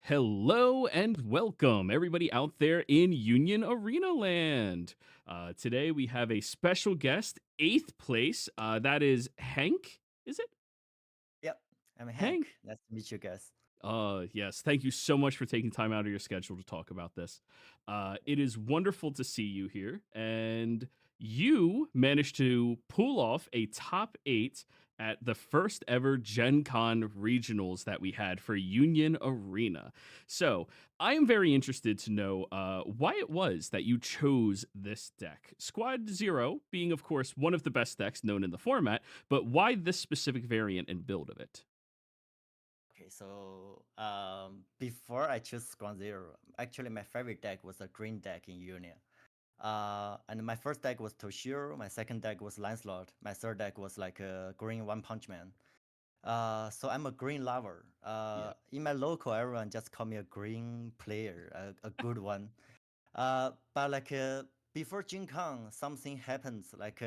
Hello and welcome, everybody out there in Union Arena Land. Today we have a special guest, eighth place. That is Hank. Is it Yep, I'm Hank? Hank. Nice to meet you guys. Yes. Thank you so much for taking time out of your schedule to talk about this. It is wonderful to see you here, and you managed to pull off a top eight at the first ever Gen Con regionals that we had for Union Arena. So I am very interested to know why it was that you chose this deck. Squad Zero being, of course, one of the best decks known in the format, but why this specific variant and build of it? Okay, so before I choose Squad Zero, actually my favorite deck was a green deck in Union. And my first deck was Toshiro, my second deck was Lancelot, my third deck was like a green One Punch Man. So I'm a green lover. Yeah. In my local, everyone just call me a green player, a good one. But like before GenCon, something happens, like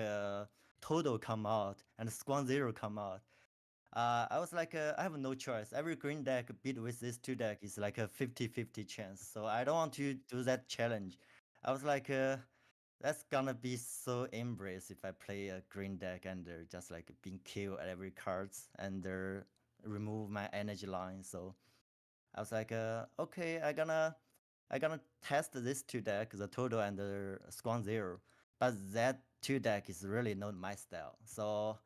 Todo come out and Squad Zero come out. I was like, I have no choice. Every green deck beat with this two deck is like a 50-50 chance. So I don't want to do that challenge. I was like, that's gonna be so embarrassed if I play a green deck and they're just like being killed at every cards and they're remove my energy line. So I was like, okay, I gonna test this two deck, the Toto and the Squad Zero. But that two deck is really not my style. So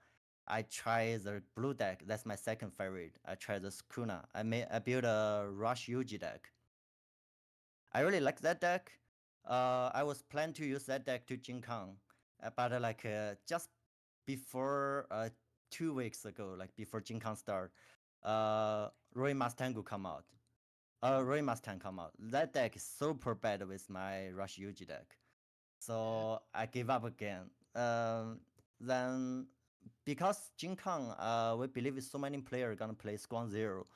I try the blue deck. That's my second favorite. I try the Sukuna. I built a Rush Yuji deck. I really like that deck. I was planning to use that deck to GenCon, but like just before 2 weeks ago, like before GenCon start, Roy Mustangu come out. Roy Mustang come out. That deck is super bad with my Rush Yuji deck. Yeah. So I gave up again. Then because GenCon, we believe so many players gonna play Squad Zero.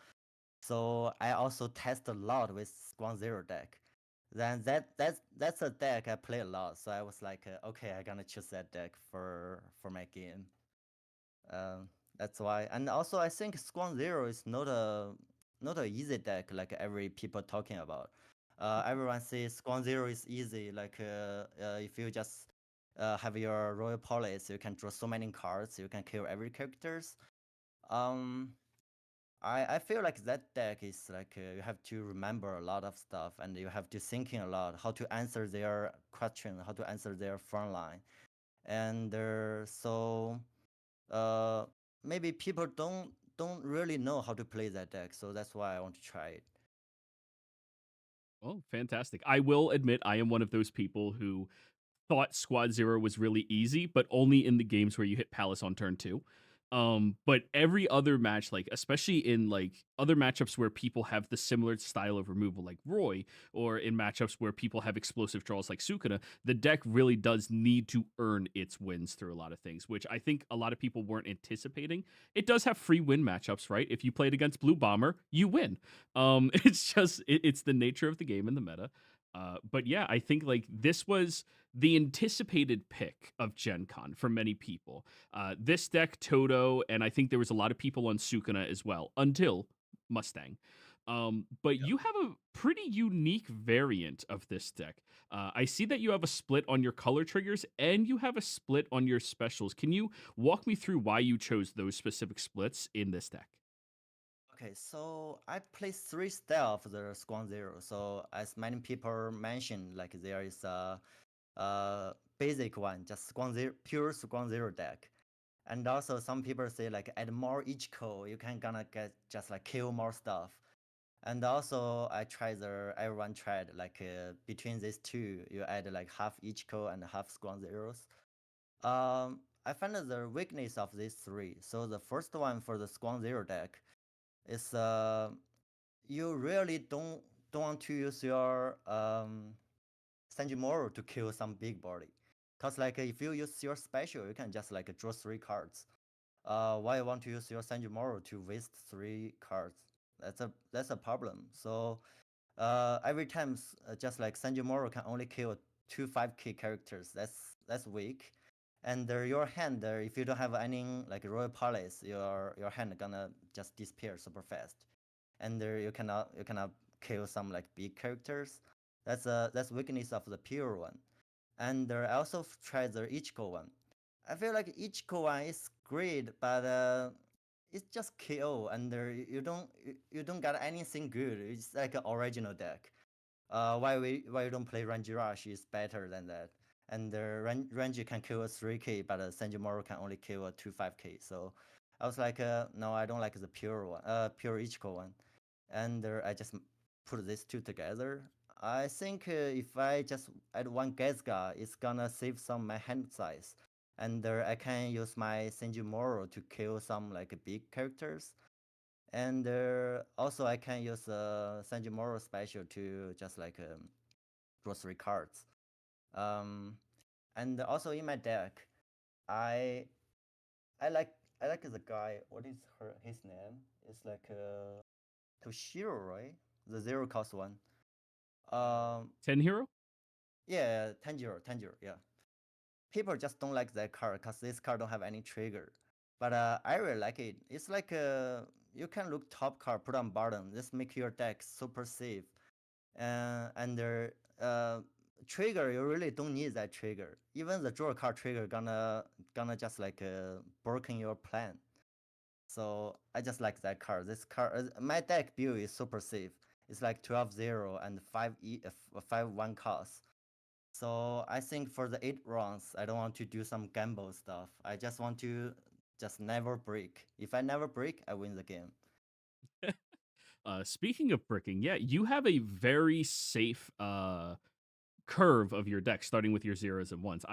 So I also test a lot with Squad Zero deck. Then that's a deck I play a lot. So I was like, okay, I gonna choose that deck for my game. Um, that's why. And also, I think Squad Zero is not a easy deck like every people talking about. Everyone says Squad Zero is easy. Like if you just have your Royal Police, you can draw so many cards. You can kill every characters. Um, I feel like that deck is like you have to remember a lot of stuff and you have to thinking a lot how to answer their question, how to answer their front line, and so uh, maybe people don't really know how to play that deck, so that's why I want to try it. Oh, fantastic. I will admit I am one of those people who thought Squad Zero was really easy, but only in the games where you hit Palace on turn two. But every other match, like especially in like other matchups where people have the similar style of removal, like Roy, or in matchups where people have explosive draws like Sukuna, the deck really does need to earn its wins through a lot of things, which I think a lot of people weren't anticipating. It does have free win matchups, right? If you played against Blue Bomber, you win. It's the nature of the game in the meta. But yeah, I think like this was the anticipated pick of Gen Con for many people. This deck, Toto, and I think there was a lot of people on Sukuna as well until Mustang. But Yeah. you have a pretty unique variant of this deck. I see that you have a split on your color triggers and you have a split on your specials. Can you walk me through why you chose those specific splits in this deck? Okay, so I play three style of the Squad Zero. So as many people mentioned, like there is a basic one, just Squad Zero, pure Squad Zero deck. And also some people say like add more each code, you can gonna get just like kill more stuff. And also I tried everyone tried like between these two, you add like half each code and half Squad Zeros. I found the weakness of these three. So the first one for the Squad Zero deck is you really don't want to use your Sanjimoro to kill some big body. Cause like if you use your special, you can just like draw three cards. Why you want to use your Sanjimoro to waste three cards? That's a problem. So every time just like Sanjimoro can only kill two 5k characters. That's weak. And your hand, if you don't have any like Royal Palace, your hand gonna just disappear super fast. And you cannot kill some like big characters. That's weakness of the pure one. And I also tried the Ichigo one. I feel like Ichigo one is great, but it's just KO, and you don't got anything good. It's like an original deck. Why you don't play Ranji Rush is better than that. And Ranji can kill a 3k, but Senjumaru can only kill a 2-5k. So I was like, no, I don't like the pure one, pure Ichigo one. And I just put these two together. I think if I just add one Gezga, it's gonna save some my hand size. And I can use my Senjumaru to kill some like big characters. And also I can use Sanjimoro special to just like draw 3 cards. Um, and also in my deck, I I like I like the guy. What is his name? It's like Toshiro, right? The 0 cost one. Um, Ten Hero? yeah, Tanjiro, yeah. People just don't like that card because this card don't have any trigger. But I really like it. It's like you can look top card, put on bottom. This make your deck super safe. And trigger, you really don't need that trigger. Even the draw card trigger gonna just like broken your plan. So I just like that card. This card, my deck build is super safe. It's like 12-0 and 5-1 cost. So I think for the 8 rounds, I don't want to do some gamble stuff. I just want to just never break. If I never break, I win the game. Speaking of bricking, yeah, you have a very safe curve of your deck starting with your zeros and ones.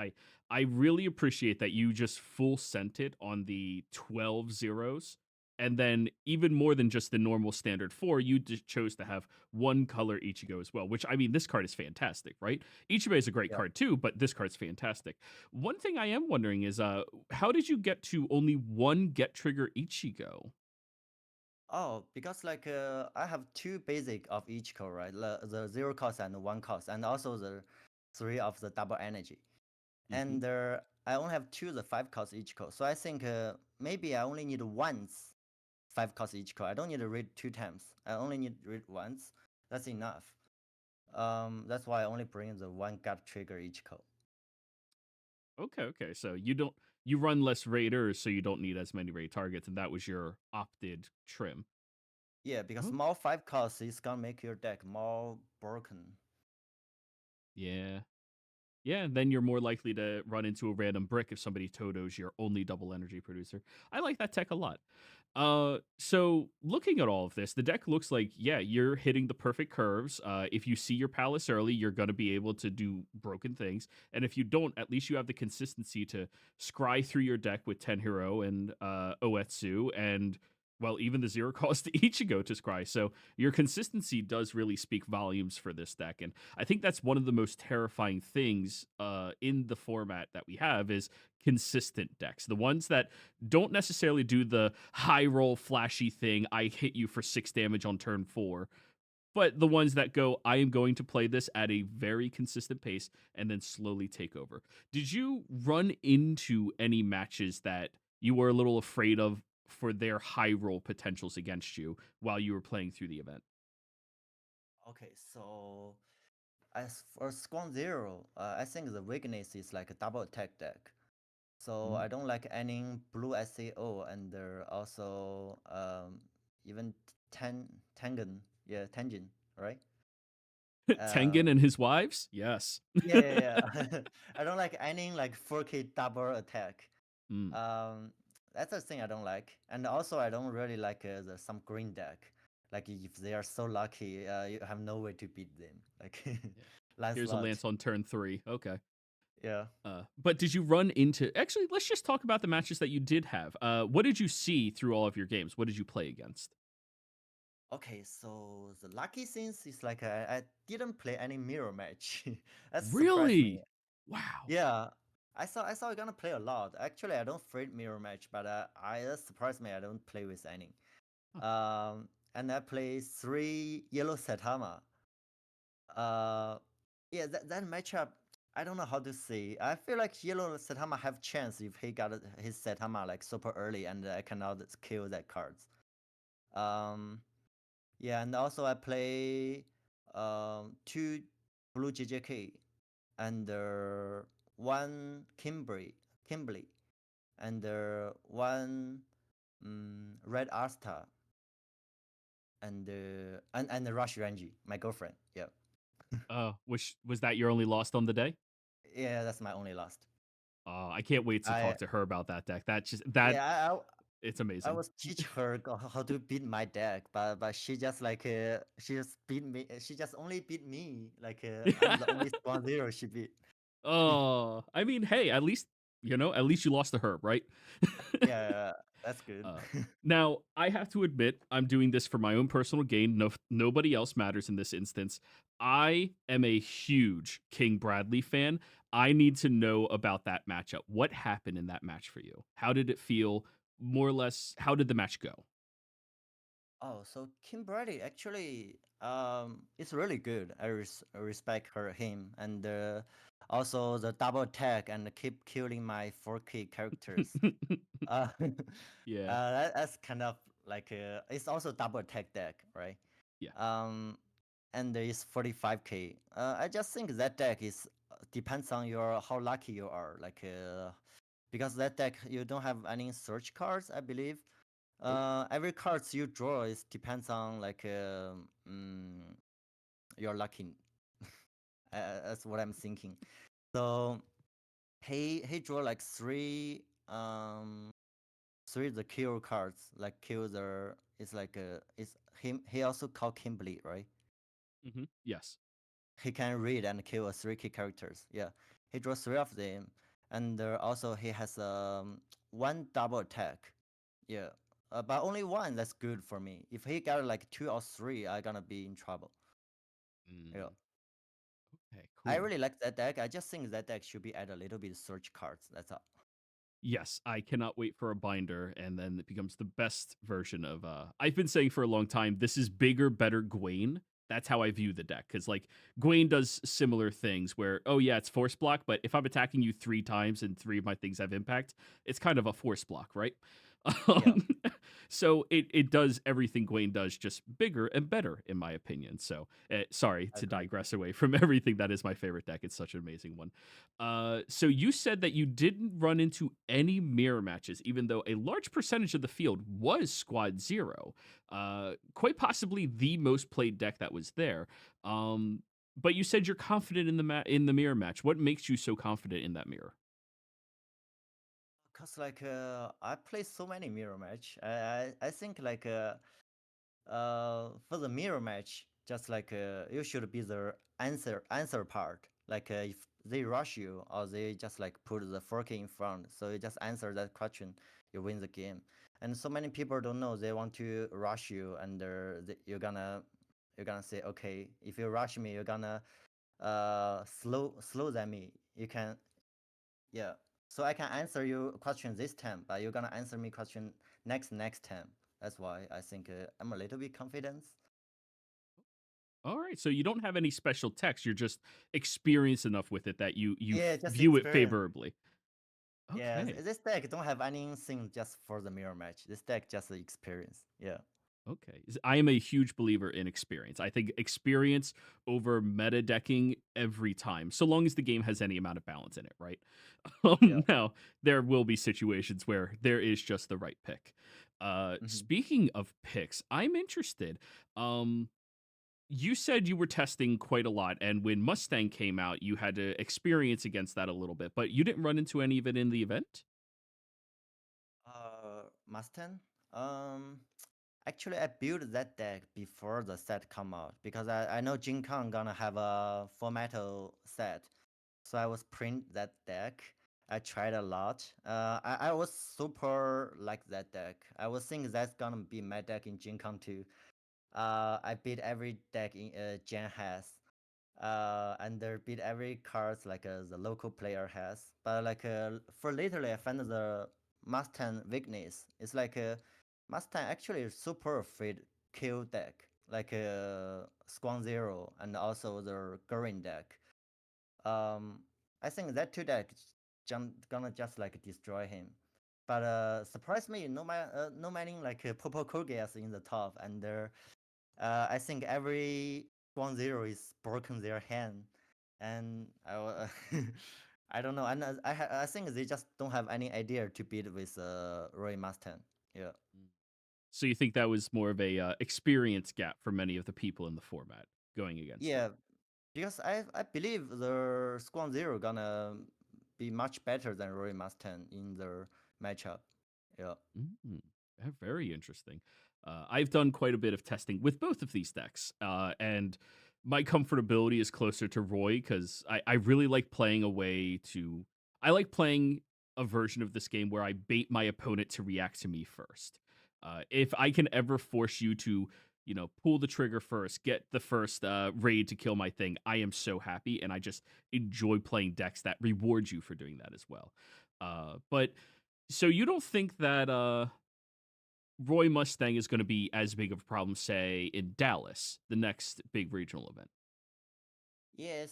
I really appreciate that you just full sent it on the 12 zeros. And then even more than just the normal standard four, you just chose to have one color Ichigo as well, which I mean, this card is fantastic, right? Ichigo is a great Yeah. card too, but this card's fantastic. One thing I am wondering is how did you get to only one get trigger Ichigo? Oh, because like I have two basic of each core, right? The 0 cost and the 1 cost, and also the three of the double energy. Mm-hmm. And I only have two the 5 cost each core. So I think maybe I only need once 5 cost each core. I don't need to read 2 times. I only need to read once. That's enough. That's why I only bring the one gut trigger each core. Okay. So you run less raiders, so you don't need as many raid targets, and that was your opted trim. Yeah, because Oh, more 5 costs is gonna make your deck more broken. yeah. Yeah, then you're more likely to run into a random brick if somebody Toto's your only double energy producer. I like that tech a lot. So looking at all of this, the deck looks like, yeah, you're hitting the perfect curves. If you see your palace early, you're going to be able to do broken things. And if you don't, at least you have the consistency to scry through your deck with Tenhiro and Oetsu and, well, even the zero cost Ichigo to scry. So your consistency does really speak volumes for this deck. And I think that's one of the most terrifying things in the format that we have is consistent decks. The ones that don't necessarily do the high roll flashy thing, I hit you for 6 damage on turn 4, but the ones that go, I am going to play this at a very consistent pace and then slowly take over. Did you run into any matches that you were a little afraid of for their high roll potentials against you while you were playing through the event? Okay, so as for Squad Zero, I think the weakness is like a double attack deck. So Mm. I don't like any blue SAO and also even Tangen, yeah, Tengen, right? Uh, Tengen and his wives? Yes. yeah. I don't like any like 4K double attack. Mm. Um, that's the thing I don't like. And also I don't really like some green deck. Like if they are so lucky, you have no way to beat them. Like Yeah. Here's a Lancelot. lance on turn 3. Okay. Yeah. But did you run into? Actually, let's just talk about the matches that you did have. What did you see through all of your games? What did you play against? Okay, so the lucky things is like I didn't play any mirror match. That surprised me. Really? Wow. Yeah, I saw you gonna play a lot. Actually, I don't afraid mirror match, but I that surprised me. I don't play with any. Huh. And I play 3 yellow Saitama. Uh, yeah, that matchup. I don't know how to say. I feel like yellow Saitama have chance if he got his Saitama like super early, and I cannot kill that cards. Um, Yeah, and also I play two blue JJK and one Kimberly, and one red Asta, and the Rush Rangy, my girlfriend. Yeah, Was that your only lost on the day? yeah, that's my only lost. I can't wait to I talk to her about that deck. That yeah, it's I amazing. was teach her how to beat my deck, but she just she just beat me. She just only beat me. I'm the only Squad Zero she beat. Oh, I mean, hey, at least you lost to her, right? Yeah, that's good. uh, Now, I have to admit, I'm doing this for my own personal gain. Nobody else matters in this instance. I am a huge King Bradley fan. I need to know about that matchup. What happened in that match for you? How did it feel? More or less, how did the match go? Oh, so Kim Brady actually, it's really good. I respect him, and also the double attack and keep killing my 4K characters. Uh, Yeah, that's kind of it's also double attack deck, right? yeah. Um, and it's 45K. I just think that deck is depends on your how lucky you are. Because that deck you don't have any search cards, I believe. Nope. Every cards you draw is depends on your lucky. That's what I'm thinking. So he draw like three the kill cards, like kill the it's like it's him. He also called Kimberly, right? Yes. He can read and kill a three key characters. Yeah, he draws three of them, and also he has one double attack. Yeah, but only one. That's good for me. If he got like two or three, I gonna be in trouble. Yeah, Mm, okay, I cool. really like that deck. I just think that deck should be add a little bit search cards. That's all. Yes, I cannot wait for a binder, and then it becomes the best version of. I've been saying for a long time, this is bigger, better Gwaine. That's how I view the deck, because like Gwaine does similar things where, oh yeah, it's force block, but if I'm attacking you three times and three of my things have impact, it's kind of a force block, right? Yeah, Um, so it does everything Gwaine does, just bigger and better, in my opinion. So sorry I to agree. digress away from everything. That is my favorite deck. It's such an amazing one. So you said that you didn't run into any mirror matches, even though a large percentage of the field was Squad Zero, quite possibly the most played deck that was there. But you said you're confident in in the mirror match. What makes you so confident in that mirror? Cause I play so many mirror match. I think for the mirror match, just you should be the answer part. If they rush you or they just put the fork in front, so you just answer that question, you win the game. And so many people don't know they want to rush you, and you're gonna say okay. If you rush me, you're gonna slow than me. You can yeah. So I can answer you question this time, but you're gonna answer me question next time. That's why I think I'm a little bit confident. All right, so you don't have any special text. You're just experienced enough with it that you Yeah, just view it experience. favorably. Yeah, Okay. this deck don't have anything just for the mirror match. This deck just the experience. Yeah, Okay. I am a huge believer in experience. I think experience over meta decking every time, so long as the game has any amount of balance in it, right? yeah. Now, there will be situations where there is just the right pick. Hmm. Speaking of picks, I'm interested. Um, you said you were testing quite a lot, and when Mustang came out, you had to experience against that a little bit, but you didn't run into any of it in the event? Mustang. Um, Actually, I built that deck before the set come out because I know GenCon gonna have a full metal set. So I was print that deck. I tried a lot. I was super like that deck. I was thinking that's gonna be my deck in GenCon too. I beat every deck in Gen has. And there beat every cards the local player has. But for lately, I found the Mustang weakness. It's Mustang actually is super afraid kill deck, Squad Zero and also the green deck. Um, I think that two decks gonna just destroy him. But surprise me, no many purple Kogias in the top, and I think every 1-0 is broken their hand, and I don't know. And I think they just don't have any idea to beat with Roy Mustang. Yeah. Mm. So you think that was more of a experience gap for many of the people in the format going against you? Yeah, because I believe the Squad Zero gonna be much better than Roy Mustang in their matchup. Yeah. Mm, very interesting. I've done quite a bit of testing with both of these decks, and my comfortability is closer to Roy because I really like playing a way to. I like playing a version of this game where I bait my opponent to react to me first. If I can ever force you to, pull the trigger first, get the first raid to kill my thing, I am so happy, and I just enjoy playing decks that reward you for doing that as well. But so you don't think that Roy Mustang is going to be as big of a problem, say, in Dallas, the next big regional event? Yes,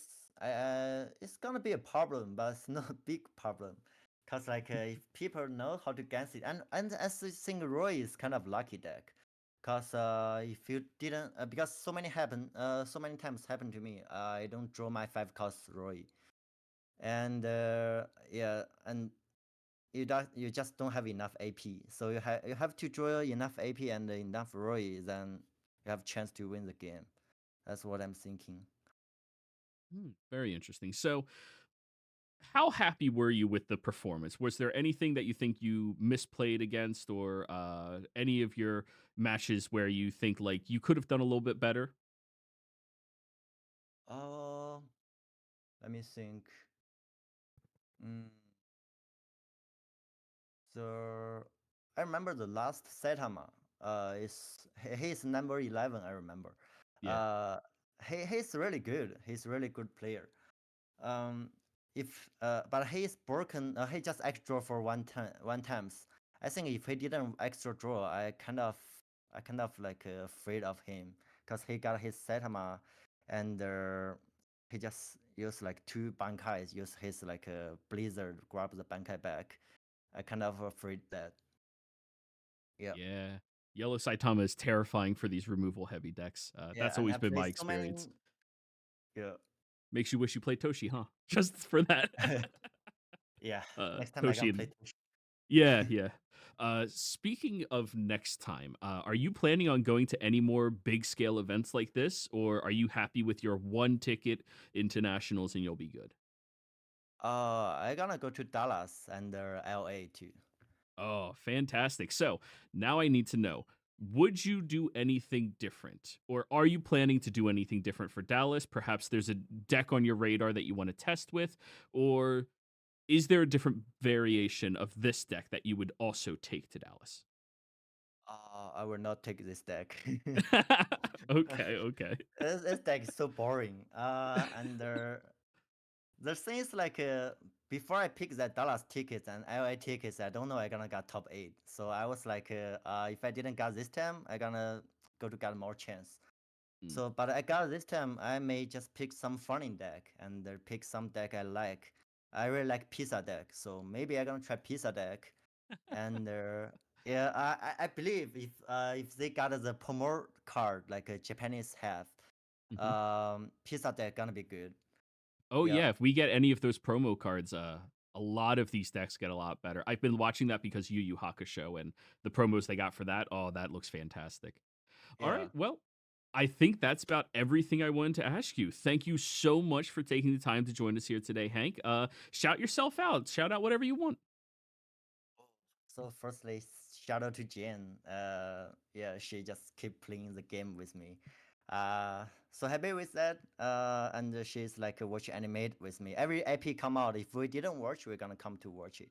it's gonna be a problem, but it's not a big problem. Cause like if people know how to guess it, and I think Roy is kind of lucky deck. Cause if you didn't, because so many times happened to me. I don't draw my 5 cost Roy, and yeah, and you just don't have enough AP. So you have to draw enough AP and enough Roy, then you have chance to win the game. That's what I'm thinking. Very interesting. So, how happy were you with the performance? Was there anything that you think you misplayed against, or any of your matches where you think like you could have done a little bit better? Uh, Let me think. Mm, so I remember the last Saitama. He's number 11. I remember. Yeah. He's really good. He's really good player. Um, if but he's broken. He just extra for one times. I think if he didn't extra draw, I kind of like afraid of him because he got his Saitama, and he just used like 2 bankais. Use his like blizzard grab the bankai back. I kind of afraid that. Yeah. Yeah. Yellow Saitama is terrifying for these removal heavy decks. Yeah, That's and always I been play my so many. experience. Yeah. Makes you wish you played Toshi, huh? Just for that. Yeah. Next time I Toshi gonna play and Toshi. yeah, yeah. Speaking of next time, are you planning on going to any more big scale events like this, or are you happy with your one ticket into nationals and you'll be good? I gonna go to Dallas and LA too. Oh, fantastic. So now I need to know, would you do anything different? Or are you planning to do anything different for Dallas? Perhaps there's a deck on your radar that you want to test with, or is there a different variation of this deck that you would also take to Dallas? I will not take this deck. Okay, okay. This deck is so boring. And the thing is like before I pick that Dallas tickets and LA tickets, I don't know I gonna get top 8. So I was like, if I didn't get this time, I gonna go to get more chance. Mm. So, but I got this time, I may just pick some funny deck and pick some deck I like. I really like Pizza deck, so maybe I gonna try Pizza deck. And yeah, I believe if they got the promote card like a Japanese have, Mhm. Pizza deck gonna be good. Oh Yeah, yeah, if we get any of those promo cards, a lot of these decks get a lot better. I've been watching that because Yu Yu Hakusho and the promos they got for that. Oh, that looks fantastic. All yeah. right, well, I think that's about everything I wanted to ask you. Thank you so much for taking the time to join us here today, Hank. Shout yourself out. Shout out whatever you want. So firstly, shout out to Jen. Yeah, she just keep playing the game with me. So happy with that. And she's like watch anime with me. Every AP come out. If we didn't watch, we're gonna come to watch it,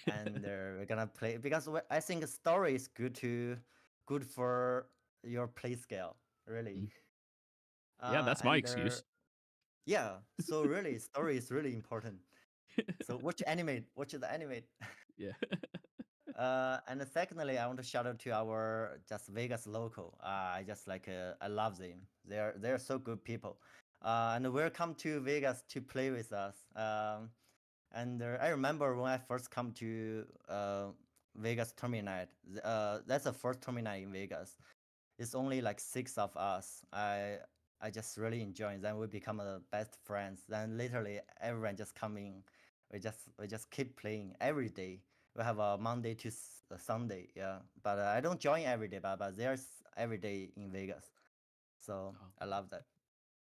and we're gonna play because I think story is good for your play scale. Really. Mm. Yeah, that's my And excuse. yeah. So really, story is really important. So watch anime. Watch the anime. Yeah. And secondly, I want to shout out to our just Vegas local. I just like I love them. They're so good people. And welcome to Vegas to play with us. And I remember when I first come to Vegas tournament night. That's the first tournament night in Vegas. it's only like six of us. I just really enjoy. Then we become best friends. Then literally everyone just coming. We just keep playing every day. We have a Monday to Sunday, yeah. But I don't join every day, but there's every day in Vegas. So Oh, I love that.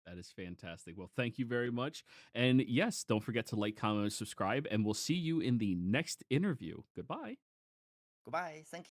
that is fantastic. Well, thank you very much. And yes, don't forget to like, comment, and subscribe. And we'll see you in the next interview. Goodbye. Goodbye. Thank you.